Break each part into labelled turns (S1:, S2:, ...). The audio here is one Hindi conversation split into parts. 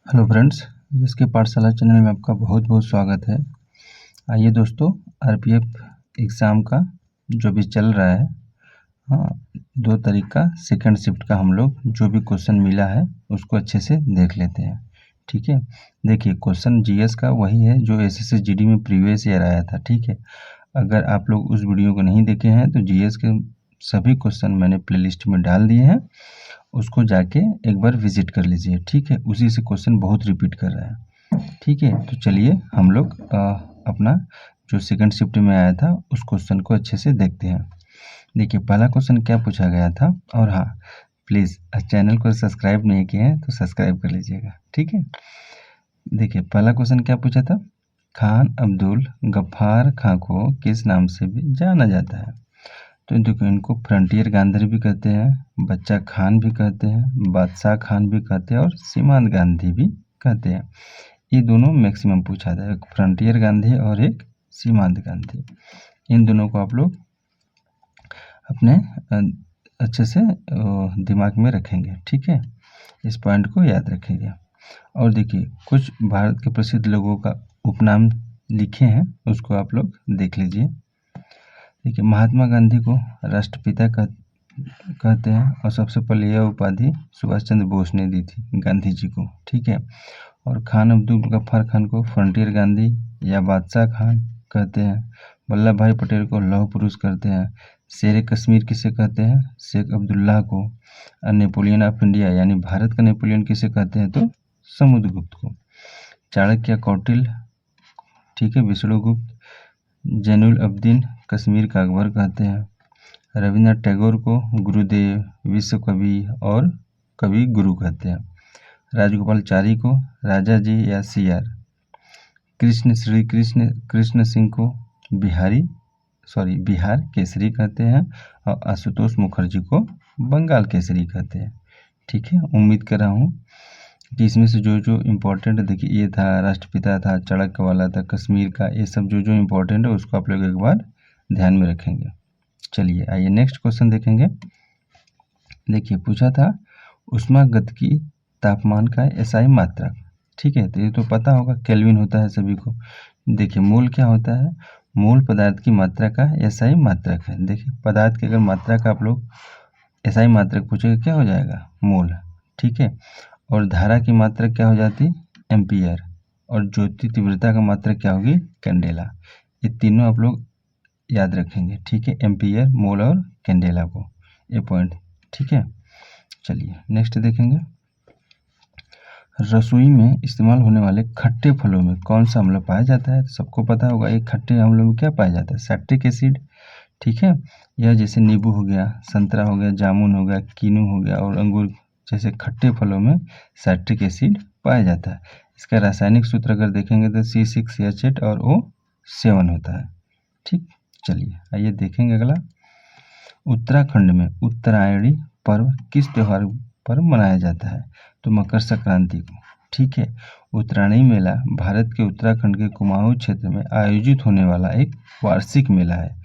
S1: हेलो फ्रेंड्स, इसके पाठशाला चैनल में आपका बहुत बहुत स्वागत है। आइए दोस्तों, आरपीएफ एग्ज़ाम का जो भी चल रहा है, हाँ, 2 तारीख का सेकंड शिफ्ट का हम लोग जो भी क्वेश्चन मिला है उसको अच्छे से देख लेते हैं। ठीक है, देखिए क्वेश्चन जीएस का वही है जो एसएससी जीडी में प्रीवियस ईयर आया था। ठीक है, अगर आप लोग उस वीडियो को नहीं देखे हैं तो जीएस के सभी क्वेश्चन मैंने प्लेलिस्ट में डाल दिए हैं, उसको जाके एक बार विजिट कर लीजिए। ठीक है, उसी से क्वेश्चन बहुत रिपीट कर रहा है। ठीक है, तो चलिए हम लोग अपना जो सेकंड शिफ्ट में आया था उस क्वेश्चन को अच्छे से देखते हैं। देखिए पहला क्वेश्चन क्या पूछा गया था, और हाँ प्लीज़ चैनल को सब्सक्राइब नहीं किए हैं तो सब्सक्राइब कर लीजिएगा। ठीक है, देखिए पहला क्वेश्चन क्या पूछा था, खान अब्दुल गफ्फार खां को किस नाम से भी जाना जाता है। तो देखो इनको फ्रंटियर गांधी भी कहते हैं, बच्चा खान भी कहते हैं, बादशाह खान भी कहते हैं और सीमांत गांधी भी कहते हैं। ये दोनों मैक्सिमम पूछा था, एक फ्रंटियर गांधी और एक सीमांत गांधी। इन दोनों को आप लोग अपने अच्छे से दिमाग में रखेंगे। ठीक है, इस पॉइंट को याद रखिएगा। और देखिए कुछ भारत के प्रसिद्ध लोगों का उपनाम लिखे हैं, उसको आप लोग देख लीजिए। देखिए महात्मा गांधी को राष्ट्रपिता कहते हैं, और सबसे पहले यह उपाधि सुभाष चंद्र बोस ने दी थी गांधी जी को। ठीक है, और खान अब्दुल गफ्फार खान को फ्रंटियर गांधी या बादशाह खान कहते हैं। वल्लभ भाई पटेल को लौह पुरुष कहते हैं। शेर कश्मीर किसे कहते हैं, शेख अब्दुल्लाह को। और नेपोलियन ऑफ इंडिया यानी भारत का नेपोलियन किसे कहते हैं, तो समुद्रगुप्त को। चाणक्य कौटिल्य, ठीक है, विष्णुगुप्त। जैनुल अब्दीन कश्मीर का अकबर कहते हैं। रविन्द्रनाथ टैगोर को गुरुदेव, विश्व कवि और कवि गुरु कहते हैं। राजगोपालचारी को राजा जी या सीआर। कृष्ण सिंह को बिहार केसरी कहते हैं, और आशुतोष मुखर्जी को बंगाल केसरी कहते हैं। ठीक है, उम्मीद कर रहा हूँ कि इसमें से जो जो इम्पोर्टेंट, देखिए ये था राष्ट्रपिता था, चाणक्य वाला था, कश्मीर का, ये सब जो जो इम्पोर्टेंट है उसको आप लोग एक बार ध्यान में रखेंगे। चलिए आइए नेक्स्ट क्वेश्चन देखेंगे। देखिए पूछा था ऊष्मागतिकी तापमान का एसआई मात्रक। ठीक है, तो ये तो पता होगा, केल्विन होता है सभी को। देखिए मोल क्या होता है, मोल पदार्थ की मात्रा का एसआई मात्रक है। देखिए पदार्थ की अगर मात्रा का आप लोग एसआई मात्रक पूछेगा क्या हो जाएगा, मोल। ठीक है, और धारा की मात्रा क्या हो जाती, एम्पियर। और ज्योति तीव्रता का मात्रा क्या होगी, कैंडेला। ये तीनों आप लोग याद रखेंगे। ठीक है, एम्पियर, मोल और कैंडेला को, ये पॉइंट। ठीक है, चलिए नेक्स्ट देखेंगे। रसोई में इस्तेमाल होने वाले खट्टे फलों में कौन सा अम्ल पाया जाता है, तो सबको पता होगा एक खट्टे अम्लों में क्या पाया जाता है, सैट्रिक एसिड। ठीक है, यह जैसे नींबू हो गया, संतरा हो गया, जामुन हो गया, कीनू हो गया और अंगूर जैसे खट्टे फलों में सैट्रिक एसिड पाया जाता है। इसका रासायनिक सूत्र अगर देखेंगे तो C6H8 और O7 होता है। ठीक, चलिए आइए देखेंगे अगला। उत्तराखंड में उत्तरायणी पर्व किस त्योहार पर मनाया जाता है, तो मकर संक्रांति को। ठीक है, उत्तरायणी मेला भारत के उत्तराखंड के कुमाऊं क्षेत्र में आयोजित होने वाला एक वार्षिक मेला है।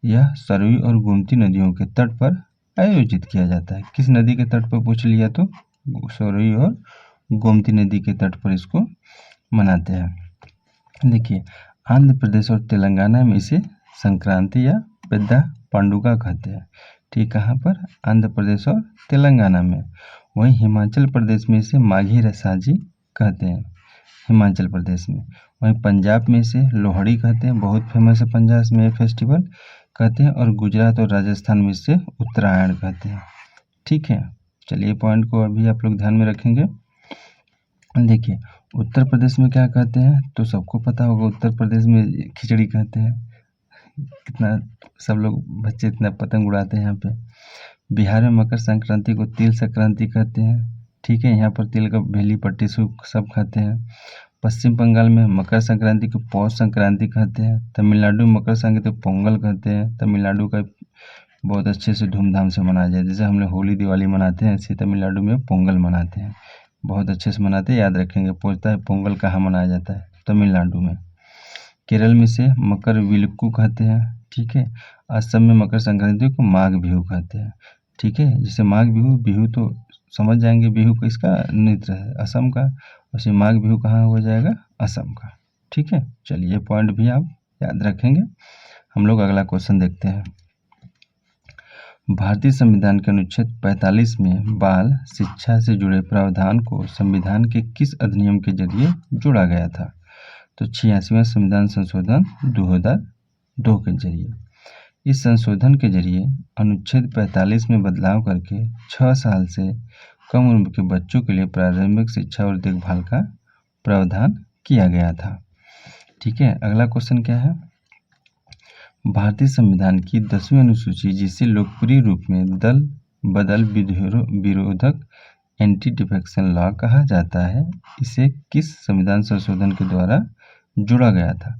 S1: यह सरयू और गोमती नदियों के तट पर आयोजित किया जाता है। किस नदी के तट पर पूछ लिया, तो सरयू और गोमती नदी के तट पर इसको मनाते हैं। देखिए आंध्र प्रदेश और तेलंगाना में इसे संक्रांति या पेद्दा पांडुगा कहते हैं। ठीक, कहाँ पर, आंध्र प्रदेश और तेलंगाना में। वहीं हिमाचल प्रदेश में इसे माघी रसाजी कहते हैं, हिमाचल प्रदेश में। वहीं पंजाब में इसे लोहड़ी कहते हैं, बहुत फेमस है पंजाब में ये फेस्टिवल कहते हैं। और गुजरात और राजस्थान में इसे उत्तरायण कहते हैं। ठीक है, चलिए पॉइंट को अभी आप लोग ध्यान में रखेंगे। देखिए उत्तर प्रदेश में क्या कहते हैं, तो सबको पता होगा, उत्तर प्रदेश में खिचड़ी कहते हैं। कितना सब लोग बच्चे इतना पतंग उड़ाते हैं यहाँ पे। बिहार में मकर संक्रांति को तिल संक्रांति कहते हैं। ठीक है, यहाँ पर तिल का भेली पट्टी सब खाते हैं। पश्चिम बंगाल में मकर संक्रांति को पौष संक्रांति कहते हैं। तमिलनाडु में मकर संक्रांति को पोंगल कहते हैं। तमिलनाडु का बहुत अच्छे से धूमधाम से मनाया जाए, जैसे हम लोग होली दिवाली मनाते हैं, ऐसे तमिलनाडु में पोंगल मनाते हैं, बहुत अच्छे से मनाते हैं। याद रखेंगे, पूछता है पोंगल कहाँ मनाया जाता है, तमिलनाडु में। केरल में इसे मकर विलक्कू कहते हैं। ठीक है, असम में मकर संक्रांति को माघ बिहू कहते हैं। ठीक है, जैसे माघ बिहू तो समझ जाएंगे बिहू किसका नृत्य है, असम का। वैसे माघ बिहू कहाँ हो जाएगा, असम का। ठीक है, चलिए पॉइंट भी आप याद रखेंगे। हम लोग अगला क्वेश्चन देखते हैं। भारतीय संविधान के अनुच्छेद 45 में बाल शिक्षा से जुड़े प्रावधान को संविधान के किस अधिनियम के जरिए जोड़ा गया था? तो 86वां संविधान संशोधन 2002 के जरिए। इस संशोधन के जरिए अनुच्छेद 45 में बदलाव करके 6 साल से कम उम्र के बच्चों के लिए प्रारंभिक शिक्षा और देखभाल का प्रावधान किया गया था। ठीक है, अगला क्वेश्चन क्या है? भारतीय संविधान की 10वीं अनुसूची, जिसे लोकप्रिय रूप में दल बदल विरोधक एंटी डिफेक्शन लॉ कहा जाता है, इसे किस संविधान संशोधन के द्वारा जोड़ा गया था?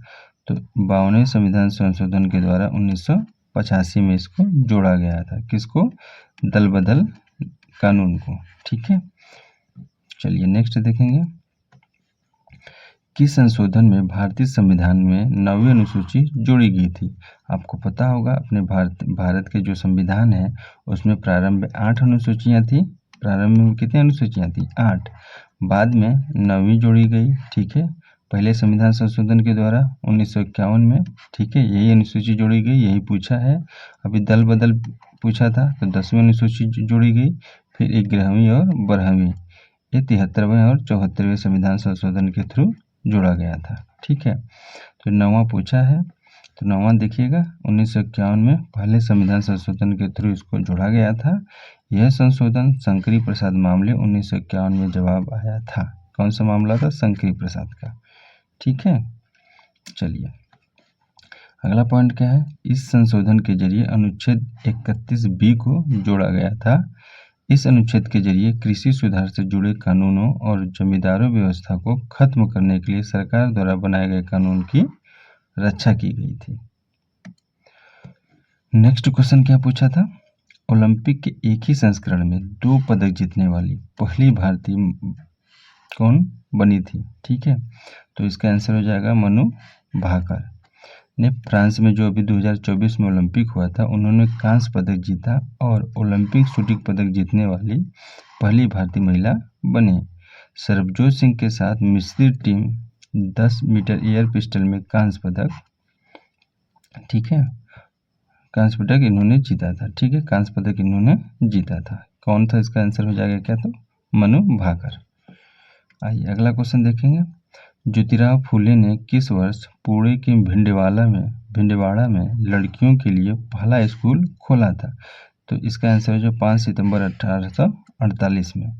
S1: तो 52वें संविधान संशोधन के द्वारा 1985 में इसको जोड़ा गया था। किसको? दल बदल कानून को। ठीक है, चलिए नेक्स्ट देखेंगे। किस संशोधन में भारतीय संविधान में 9वीं अनुसूची जोड़ी गई थी? आपको पता होगा अपने भारत के जो संविधान है उसमें प्रारंभ में 8 अनुसूचियाँ थी। प्रारंभ में कितनी अनुसूचियाँ थी? 8। बाद में 9वीं जोड़ी गई। ठीक है, पहले संविधान संशोधन के द्वारा 1951 में। ठीक है, यही अनुसूची जोड़ी गई, यही पूछा है। अभी दल बदल पूछा था तो 10वीं अनुसूची जोड़ी गई, फिर 11वीं और 12वीं, ये 73वें और 74वें संविधान संशोधन के थ्रू जोड़ा गया था। ठीक है, तो 9वां पूछा है, तो 9वां देखिएगा 1951 में पहले संविधान संशोधन के थ्रू इसको जोड़ा गया था। यह संशोधन शंकरी प्रसाद मामले 1951 में जवाब आया था। कौन सा मामला था? शंकरी प्रसाद का। ठीक है, चलिए अगला पॉइंट क्या है? इस संशोधन के जरिए अनुच्छेद 31B को जोड़ा गया था। इस अनुच्छेद के जरिए कृषि सुधार से जुड़े कानूनों और जमींदारों व्यवस्था को खत्म करने के लिए सरकार द्वारा बनाए गए कानून की रक्षा की गई थी। नेक्स्ट क्वेश्चन क्या पूछा था? ओलंपिक के एक ही संस्करण में 2 पदक जीतने वाली पहली भारतीय कौन बनी थी? ठीक है, तो इसका आंसर हो जाएगा मनु भाकर ने फ्रांस में जो अभी 2024 में ओलंपिक हुआ था, उन्होंने कांस्य पदक जीता और ओलंपिक शूटिंग पदक जीतने वाली पहली भारतीय महिला बनी। सरबजोत सिंह के साथ मिश्रित टीम 10 मीटर एयर पिस्टल में कांस्य पदक, ठीक है, कांस्य पदक इन्होंने जीता था। ठीक है, कांस्य पदक इन्होंने जीता था। कौन था? इसका आंसर हो जाएगा क्या? तो मनु भाकर। आइए अगला क्वेश्चन देखेंगे। ज्योतिराव फूले ने किस वर्ष पुणे के भिंडवाड़ा में लड़कियों के लिए पहला स्कूल खोला था? तो इसका आंसर है जो 5 सितंबर 1848 में।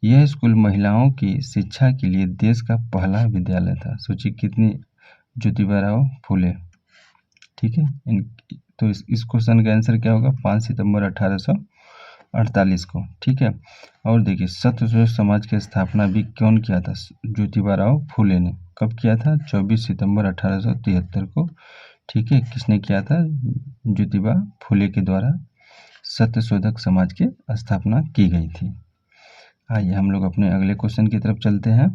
S1: यह स्कूल महिलाओं की शिक्षा के लिए देश का पहला विद्यालय था। सोचिए कितनी ज्योतिराव फूले। ठीक है, तो इस क्वेश्चन का आंसर क्या होगा? 5 सितंबर 1848 को। ठीक है, और देखिए सत्यशोधक समाज की स्थापना भी कौन किया था? ज्योतिराव फूले ने। कब किया था? 24 सितंबर 1873 को। ठीक है, किसने किया था? ज्योतिबा फूले के द्वारा सत्यशोधक समाज की स्थापना की गई थी। आइए हम लोग अपने अगले क्वेश्चन की तरफ चलते हैं।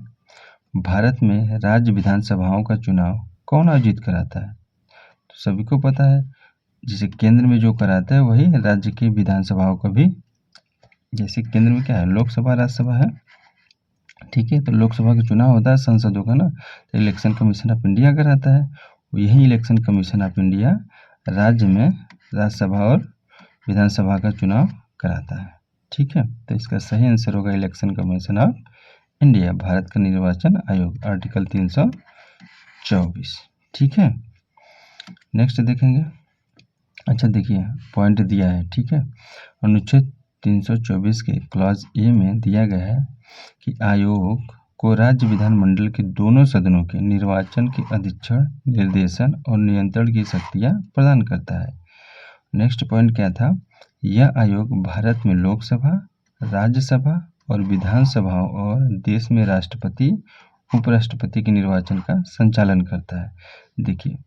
S1: भारत में राज्य विधानसभाओं का चुनाव कौन आयोजित कराता है? तो सभी को पता है, जिसे केंद्र में जो कराता है वही राज्य की विधानसभाओं का भी। जैसे केंद्र में क्या है? लोकसभा, राज्यसभा है। ठीक है, तो लोकसभा का चुनाव होता है संसदों का ना, तो इलेक्शन कमीशन ऑफ इंडिया कराता है। यही इलेक्शन कमीशन ऑफ इंडिया राज्य में राज्यसभा और विधानसभा का चुनाव कराता है। ठीक है, तो इसका सही आंसर होगा election commission of India, Bharat का निर्वाचन आयोग, आर्टिकल 324। ठीक है, नेक्स्ट देखेंगे। अच्छा देखिए पॉइंट दिया है। ठीक है, अनुच्छेद 324 के क्लॉज ए में दिया गया है कि आयोग को राज्य विधानमंडल के दोनों सदनों के निर्वाचन के अधीक्षण, निर्देशन और नियंत्रण की शक्तियां प्रदान करता है। नेक्स्ट पॉइंट क्या था? यह आयोग भारत में लोकसभा, राज्यसभा और विधानसभाओं और देश में राष्ट्रपति, उपराष्ट्रपति के निर्वाचन का संचालन करता है। देखिए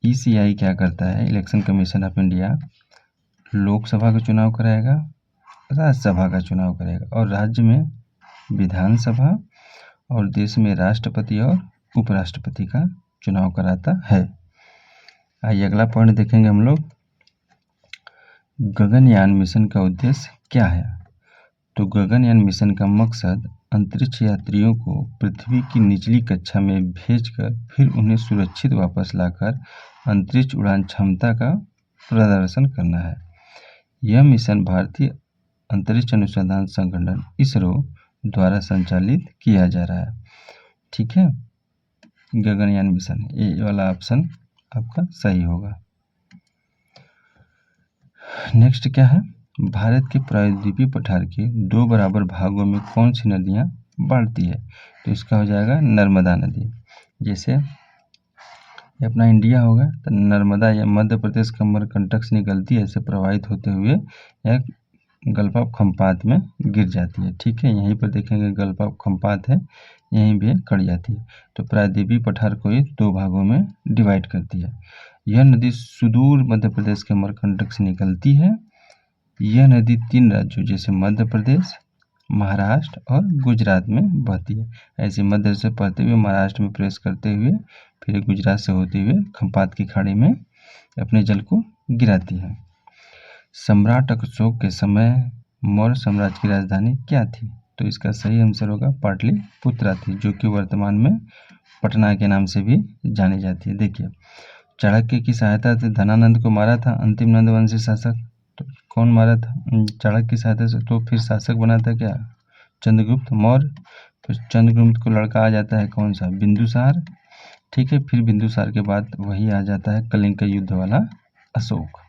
S1: ईसीआई क्या करता है? Election commission of India Lok Sabha का चुनाव कराएगा, राज्यसभा का चुनाव करेगा और राज्य में विधानसभा और देश में राष्ट्रपति और उपराष्ट्रपति का चुनाव कराता है। आइए अगला पॉइंट देखेंगे हम लोग। गगनयान मिशन का उद्देश्य क्या है? तो गगनयान मिशन का मकसद अंतरिक्ष यात्रियों को पृथ्वी की निचली कक्षा में भेजकर फिर उन्हें सुरक्षित वापस लाकर अंतरिक्ष उड़ान क्षमता का प्रदर्शन करना है। यह मिशन भारतीय अंतरिक्ष अनुसंधान संगठन इसरो द्वारा संचालित किया जा रहा है। ठीक है, गगनयान मिशन, ये वाला ऑप्शन आपका सही होगा। नेक्स्ट क्या है, भारत के प्रायद्वीपीय पठार के 2 बराबर भागों में कौन सी नदियाँ बांटती है? तो इसका हो जाएगा नर्मदा नदी। जैसे ये अपना इंडिया होगा तो नर्मदा या मध्य प्रदेश का अमरकंटक से निकलती है, ऐसे प्रवाहित होते हुए यह गल्फ ऑफ खम्पात में गिर जाती है। ठीक है, यहीं पर देखेंगे गल्फ ऑफ खम्पात है, यहीं भी कट जाती है। तो प्रायद्वीपीय पठार को ये 2 भागों में डिवाइड करती है। यह नदी सुदूर मध्य प्रदेश के अमरकंटक से निकलती है। यह नदी 3 राज्यों जैसे मध्य प्रदेश, महाराष्ट्र और गुजरात में बहती है। ऐसे मध्य से बहते हुए महाराष्ट्र में प्रवेश करते हुए फिर गुजरात से होते हुए खम्पात की खाड़ी में अपने जल को गिराती है। सम्राट अशोक के समय मौर्य साम्राज्य की राजधानी क्या थी? तो इसका सही आंसर होगा पाटलिपुत्रा थी, जो कि वर्तमान में पटना के नाम से भी जानी जाती है। देखिए, चाणक्य की सहायता से धनानंद को मारा था अंतिम नंदवंशी शासक। तो कौन मारा था? चाणक्य की सहायता से। तो फिर शासक बना था क्या? चंद्रगुप्त मौर्य। तो चंद्रगुप्त को लड़का आ जाता है कौन सा? बिंदुसार। ठीक है, फिर बिंदुसार के बाद वही आ जाता है कलिंग का युद्ध वाला अशोक।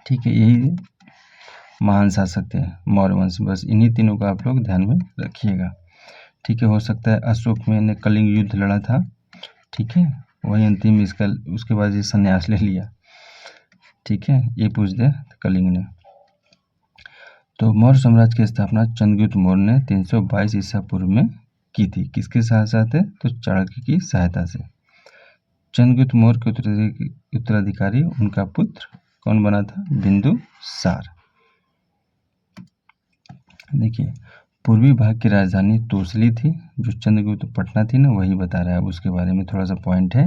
S1: ठीक है, यही महान शासक थे मौर्य वंश। बस इन्हीं तीनों का आप लोग ध्यान में रखिएगा। ठीक है, हो सकता है अशोक में ने कलिंग युद्ध लड़ा था। ठीक है, वही अंतिम इसका, उसके बाद ये संन्यास ले लिया। ठीक है, ये पूछ दे कलिंग ने। तो मौर्य साम्राज्य की स्थापना चंद्रगुप्त मौर्य ने 322 ईसा पूर्व में की थी। किसके साथ है? तो चाणक्य की सहायता से। चंद्रगुप्त मौर्य के उत्तराधिकारी उनका पुत्र कौन बना था? बिंदुसार। देखिए, पूर्वी भाग की राजधानी तोसली थी, जो चंद्रगुप्त पटना थी ना, वही बता रहा है। उसके बारे में थोड़ा सा पॉइंट है।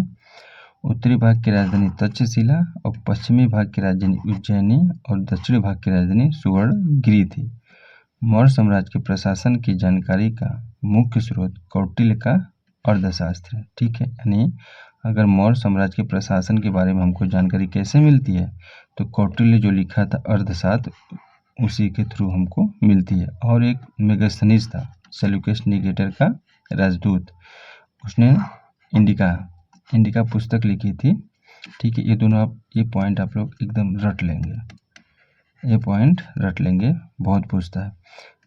S1: उत्तरी भाग की राजधानी तक्षशिला और पश्चिमी भाग की राजधानी उज्जैनी और दक्षिणी भाग की राजधानी सुवर्णगिरी थी। मौर्य साम्राज्य के प्रशासन की जानकारी का मुख्य स्रोत कौटिल्य का अर्थशास्त्र है। ठीक है, यानी अगर मौर्य साम्राज्य के प्रशासन के बारे में हमको जानकारी कैसे मिलती है, तो कौटिल्य जो लिखा था अर्थशास्त्र, उसी के थ्रू हमको मिलती है। और एक मेगास्थनीज था, सेल्यूकस निकेटर का राजदूत, उसने इंडिका पुस्तक लिखी थी। ठीक है, ये दोनों ये पॉइंट आप लोग एकदम रट लेंगे, ये पॉइंट रट लेंगे, बहुत पूछता है।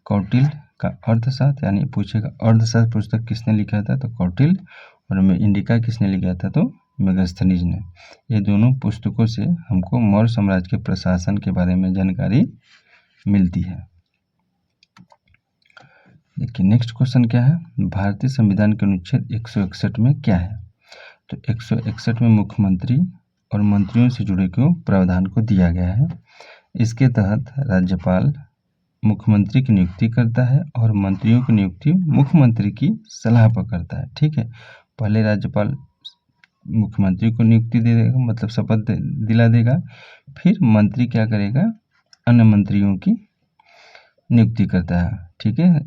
S1: कौटिल्य का अर्थशास्त्र, यानी पूछेगा अर्थशास्त्र पुस्तक किसने लिखा था? तो कौटिल्य। और इंडिका किसने लिखा था? तो मेगास्थनीज ने। ये दोनों पुस्तकों से हमको मौर्य साम्राज्य के प्रशासन के बारे में जानकारी मिलती है। देखिए, नेक्स्ट क्वेश्चन क्या है, भारतीय संविधान के अनुच्छेद 161 में क्या है? तो 161 में मुख्यमंत्री और मंत्रियों से जुड़े को प्रावधान को दिया गया है। इसके तहत राज्यपाल मुख्यमंत्री की नियुक्ति करता है और मंत्रियों की नियुक्ति मुख्यमंत्री की सलाह पर करता है। ठीक है, पहले राज्यपाल मुख्यमंत्री को नियुक्ति दे देगा, मतलब शपथ दिला देगा, फिर मंत्री क्या करेगा? अन्य मंत्रियों की नियुक्ति करता है। ठीक है,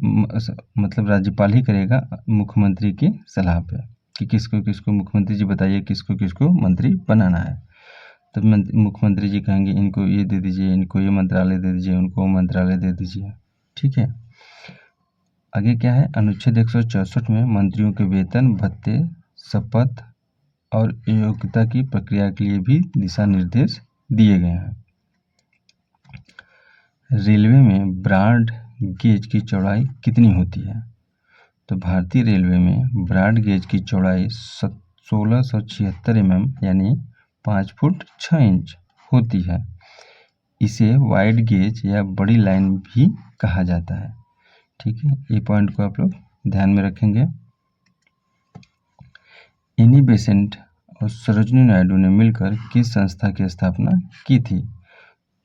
S1: मतलब राज्यपाल ही करेगा मुख्यमंत्री की सलाह पे कि किसको किसको, मुख्यमंत्री जी बताइए किसको किसको मंत्री बनाना है। तब मुख्यमंत्री जी कहेंगे इनको ये दे दीजिए, इनको ये मंत्रालय दे दीजिए, उनको वो मंत्रालय दे दीजिए। ठीक है, आगे क्या है, अनुच्छेद 164 में मंत्रियों के वेतन, भत्ते, शपथ और योग्यता की प्रक्रिया के लिए भी दिशा निर्देश दिए गए हैं। रेलवे में ब्रॉड गेज की चौड़ाई कितनी होती है? तो भारतीय रेलवे में ब्रॉड गेज की चौड़ाई 1676 mm यानी 5 फुट 6 इंच होती है। इसे वाइड गेज या बड़ी लाइन भी कहा जाता है। ठीक है, ये पॉइंट को आप लोग ध्यान में रखेंगे। एनी बेसेंट और सरोजिनी नायडू ने मिलकर किस संस्था की स्थापना की थी?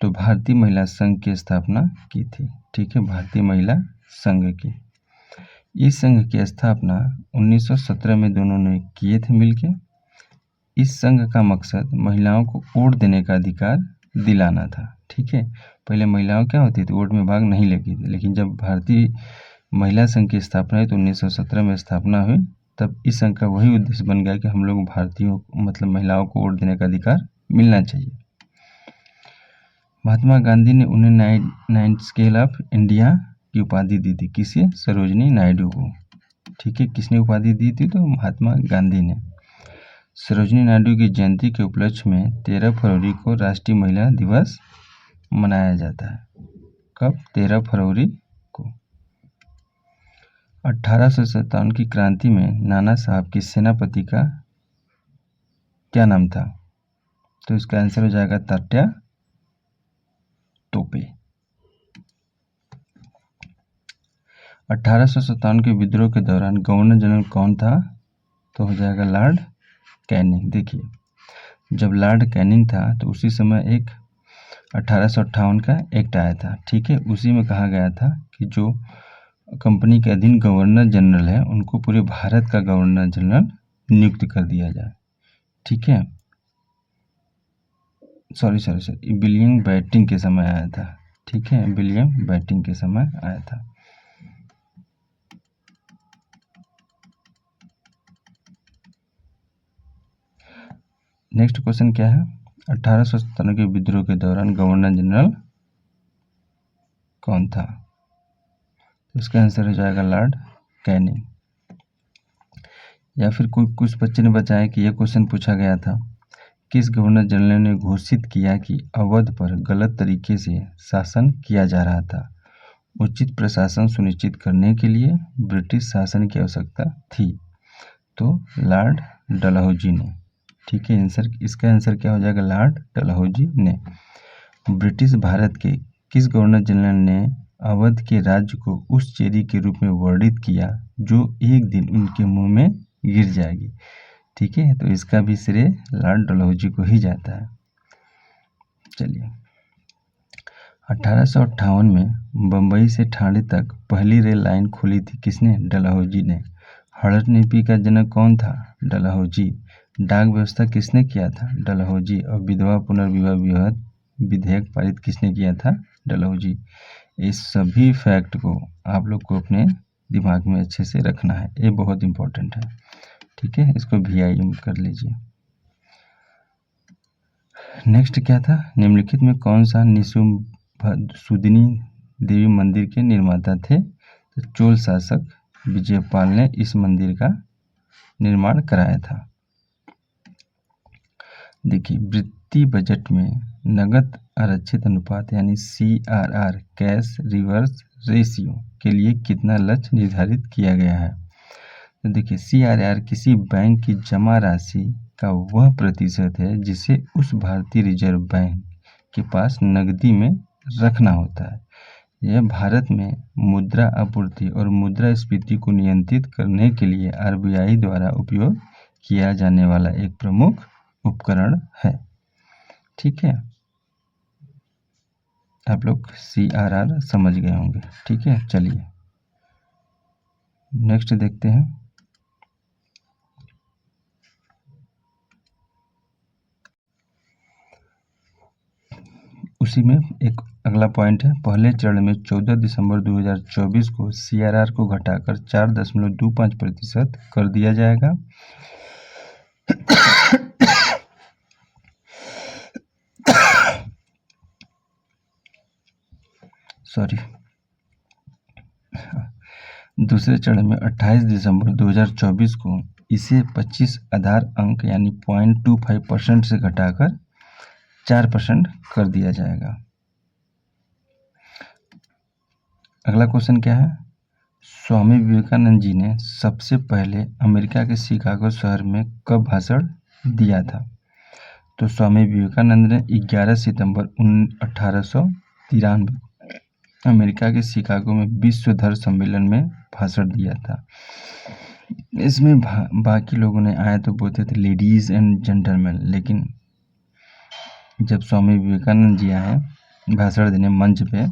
S1: तो भारतीय महिला संघ की स्थापना की थी। ठीक है, भारतीय महिला संघ की। इस संघ की स्थापना 1917 में दोनों ने किए थे मिलके। इस संघ का मकसद महिलाओं को वोट देने का अधिकार दिलाना था। ठीक है, पहले महिलाओं क्या होती थी, वोट में भाग नहीं लेती थी, लेकिन जब भारतीय महिला संघ की स्थापना हुई तो 1917 में स्थापना हुई, तब इस संघ का वही उद्देश्य बन गया कि हम लोग भारतीयों मतलब महिलाओं को वोट देने का अधिकार मिलना चाहिए। महात्मा गांधी ने उन्हें नाइटिंगेल ऑफ इंडिया की उपाधि दी थी। किसे? सरोजिनी नायडू को। ठीक है, किसने उपाधि दी थी? तो महात्मा गांधी ने। सरोजिनी नायडू की जयंती के उपलक्ष्य में 13 फरवरी को राष्ट्रीय महिला दिवस मनाया जाता है। कब? 13 फरवरी को। 1857 की क्रांति में नाना साहब के सेनापति का क्या नाम था? तो इसका आंसर हो जाएगा तात्या तोपे। 1857 के विद्रोह के दौरान गवर्नर जनरल कौन था? तो हो जाएगा लॉर्ड कैनिंग। देखिए, जब लॉर्ड कैनिंग था तो उसी समय एक 1858 का एक्ट आया था। ठीक है, उसी में कहा गया था कि जो कंपनी के अधीन गवर्नर जनरल है उनको पूरे भारत का गवर्नर जनरल नियुक्त कर दिया जाए। ठीक है, सॉरी विलियम बेंटिंक के समय आया था। ठीक है, विलियम बेंटिंक के समय आया था। नेक्स्ट क्वेश्चन क्या है? 1857 के विद्रोह के दौरान गवर्नर जनरल कौन था? तो इसका आंसर हो जाएगा लॉर्ड कैनिंग। या फिर कुछ बच्चे ने बताया कि यह क्वेश्चन पूछा गया था, किस गवर्नर जनरल ने घोषित किया कि अवध पर गलत तरीके से शासन किया जा रहा था? उचित प्रशासन सुनिश्चित करने के लिए ब्रिटिश शासन की आवश्यकता थी। तो लॉर्ड डलहौजी ने। ठीक है, इसका आंसर क्या हो जाएगा? लॉर्ड डलहौजी ने। ब्रिटिश भारत के किस गवर्नर जनरल ने अवध के राज्य को उस चेरी के रूप में वर्णित किया जो एक दिन उनके मुंह में गिर जाएगी? ठीक है, तो इसका भी श्रेय लॉर्ड डलहौजी को ही जाता है। चलिए, 1858 में बम्बई से ठाणे तक पहली रेल लाइन खोली थी। किसने? डलहौजी ने। हड़प्पा का जनक कौन था? डलहौजी। डाक व्यवस्था किसने किया था? डलहौजी। और विधवा पुनर्विवाह विधेयक पारित किसने किया था? डलहौजी। इस सभी फैक्ट को आप लोग को अपने दिमाग में अच्छे से रखना है, ये बहुत इंपॉर्टेंट है। ठीक है, इसको VIM कर लीजिए। नेक्स्ट क्या था? निम्नलिखित में कौन सा निशुम्भसुदिनी देवी मंदिर के निर्माता थे? तो चोल शासक विजयपाल ने इस मंदिर का निर्माण कराया था। देखिए, वित्तीय बजट में नगद आरक्षित अनुपात यानी CRR कैश रिवर्स रेशियो के लिए कितना लक्ष्य निर्धारित किया गया है? तो देखिए, CRR किसी बैंक की जमा राशि का वह प्रतिशत है जिसे उस भारतीय रिजर्व बैंक के पास नकदी में रखना होता है। यह भारत में मुद्रा आपूर्ति और मुद्रास्फीति को नियंत्रित करने के लिए RBI द्वारा उपयोग किया जाने वाला एक प्रमुख उपकरण है। ठीक है, आप लोग CRR समझ गए होंगे। ठीक है, चलिए नेक्स्ट देखते हैं। उसी में एक अगला पॉइंट है, पहले चरण में 14 दिसंबर 2024 को CRR को घटाकर 4.25% कर दिया जाएगा। सॉरी, दूसरे चरण में 28 दिसंबर 2024 को इसे 25 आधार अंक यानी 0.25% से घटाकर 4% कर दिया जाएगा। अगला क्वेश्चन क्या है? स्वामी विवेकानंद जी ने सबसे पहले अमेरिका के शिकागो शहर में कब भाषण दिया था? तो स्वामी विवेकानंद ने 11 सितंबर 1893 अमेरिका के शिकागो में विश्व धर्म सम्मेलन में भाषण दिया था। इसमें बाकी लोगों ने आए तो बोलते थे लेडीज एंड जेंटलमैन, लेकिन जब स्वामी विवेकानंद जी आए भाषण देने मंच पे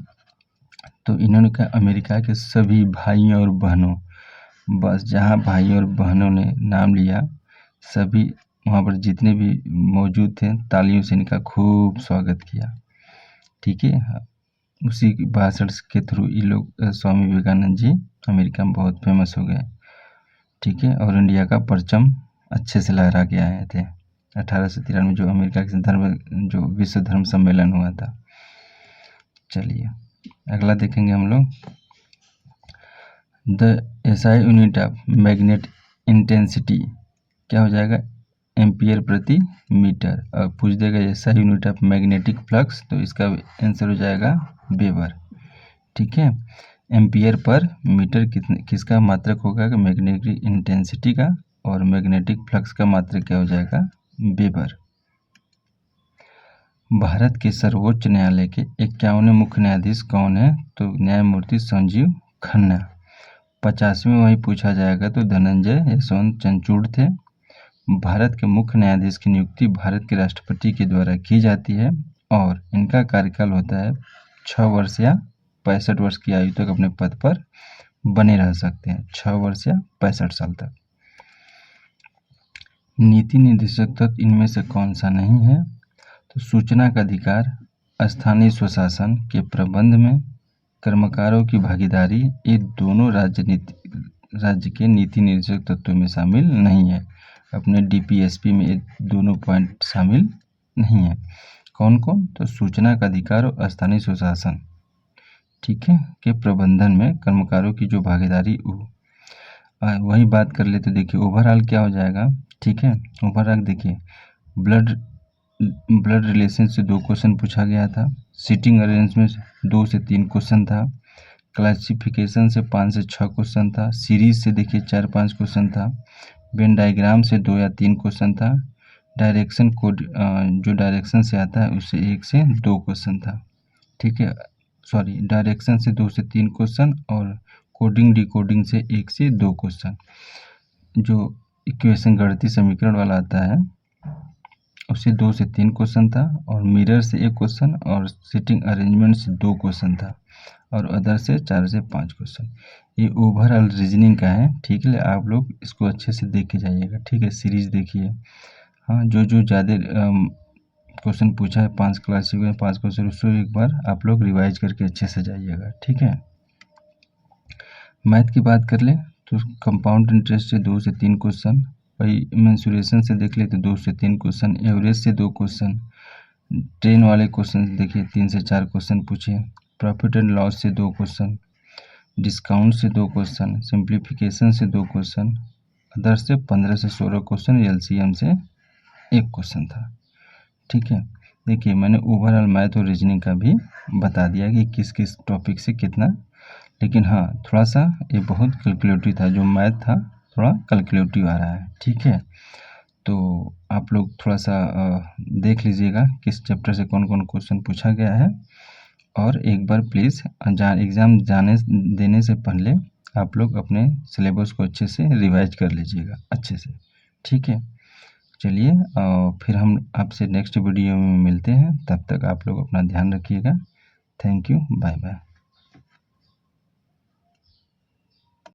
S1: तो इन्होंने कहा अमेरिका के सभी भाइयों और बहनों, बस जहाँ भाइयों और बहनों ने नाम लिया सभी वहाँ पर जितने भी मौजूद थे तालियों से इनका खूब स्वागत किया। ठीक है, उसी भाषण के थ्रू ये लोग स्वामी विवेकानंद जी अमेरिका में बहुत फेमस हो गए। ठीक है, और इंडिया का परचम अच्छे से लहरा के आए थे 1893 जो अमेरिका के जो विश्व धर्म सम्मेलन हुआ था। चलिए अगला देखेंगे हम लोग, the SI unit of magnet intensity क्या हो जाएगा, एम्पियर प्रति मीटर। और पूछ देगा SI unit of magnetic flux, तो इसका आंसर हो जाएगा वेबर। ठीक है, एम्पियर पर मीटर किसका मात्रक होगा, मैग्नेटिक इंटेंसिटी का, और मैग्नेटिक फ्लक्स का मात्रक क्या हो जाएगा, वेबर। भारत के सर्वोच्च न्यायालय के 51वें मुख्य न्यायाधीश कौन है, तो न्यायमूर्ति संजीव खन्ना। 50वें वही पूछा जाएगा तो धनंजय यशवंत चंद्रचूड़ थे। भारत के मुख्य न्यायाधीश की नियुक्ति भारत के राष्ट्रपति के द्वारा की जाती है और इनका कार्यकाल होता है 6 वर्ष या 65 वर्ष की आयु तक अपने पद पर बने रह सकते हैं, 6 वर्ष या 65 साल तक। नीति निर्देशक तत्व इनमें से कौन सा नहीं है, तो सूचना का अधिकार स्थानीय स्वशासन के प्रबंध में कर्मकारों की भागीदारी, ये दोनों राज्य के नीति निर्देशक तत्वों में शामिल नहीं है। अपने डीपीएसपी में ये दोनों पॉइंट शामिल नहीं है। कौन कौन, तो सूचना का अधिकार और स्थानीय स्वशासन, ठीक है, के प्रबंधन में कर्मकारों की जो भागीदारी वही बात कर ले तो देखिए ओवरऑल क्या हो जाएगा। ठीक है, ओवरऑल देखिए ब्लड रिलेशन से 2 क्वेश्चन पूछा गया था, सीटिंग अरेंजमेंट 2 से 3 क्वेश्चन था, क्लासिफिकेशन से 5 से 6 क्वेश्चन था, सीरीज से देखिए 4-5 क्वेश्चन था, वेन डायग्राम से 2 या 3 क्वेश्चन था, डायरेक्शन कोड जो डायरेक्शन से आता है उससे 1 से 2 क्वेश्चन था। ठीक है, सॉरी डायरेक्शन से 2 से 3 क्वेश्चन और कोडिंग डिकोडिंग से 1 से 2 क्वेश्चन। जो इक्वेशन गणितीय समीकरण वाला आता है उससे 2 से 3 क्वेश्चन था और मिरर से 1 क्वेश्चन और सीटिंग अरेंजमेंट से 2 क्वेश्चन था और अदर से 4 से 5 क्वेश्चन। ये ओवरऑल रीजनिंग का है। ठीक है, आप लोग इसको अच्छे से देख के जाइएगा। ठीक है, सीरीज देखिए, हाँ जो ज़्यादा क्वेश्चन पूछा है 5 क्लास में 5 क्वेश्चन उसको एक बार आप लोग रिवाइज करके अच्छे से जाइएगा। ठीक है, मैथ की बात कर ले तो कंपाउंड इंटरेस्ट से 2 से 3 क्वेश्चन, वही मेंसुरेशन से देख ले तो 2 से 3 क्वेश्चन, एवरेज से 2 क्वेश्चन, ट्रेन वाले क्वेश्चन देखिए 3 से 4 क्वेश्चन पूछे, प्रॉफिट एंड लॉस से 2 क्वेश्चन, डिस्काउंट से 2 क्वेश्चन, सिंप्लीफिकेशन से 2 क्वेश्चन, अदर से 15 से 16 क्वेश्चन, एलसीएम से 1 क्वेश्चन था। ठीक है, देखिए मैंने ओवरऑल मैथ और रीजनिंग का भी बता दिया कि किस किस टॉपिक से कितना, लेकिन हाँ थोड़ा सा ये बहुत कैलकुलेटिव था, जो मैथ था थोड़ा कैलकुलेटिव आ रहा है। ठीक है, तो आप लोग थोड़ा सा देख लीजिएगा किस चैप्टर से कौन कौन क्वेश्चन पूछा गया है और एक बार प्लीज़ एग्ज़ाम देने से पहले आप लोग अपने सिलेबस को अच्छे से रिवाइज कर लीजिएगा अच्छे से। ठीक है, चलिए फिर हम आपसे नेक्स्ट वीडियो में मिलते हैं, तब तक आप लोग अपना ध्यान रखिएगा। Thank you, bye bye.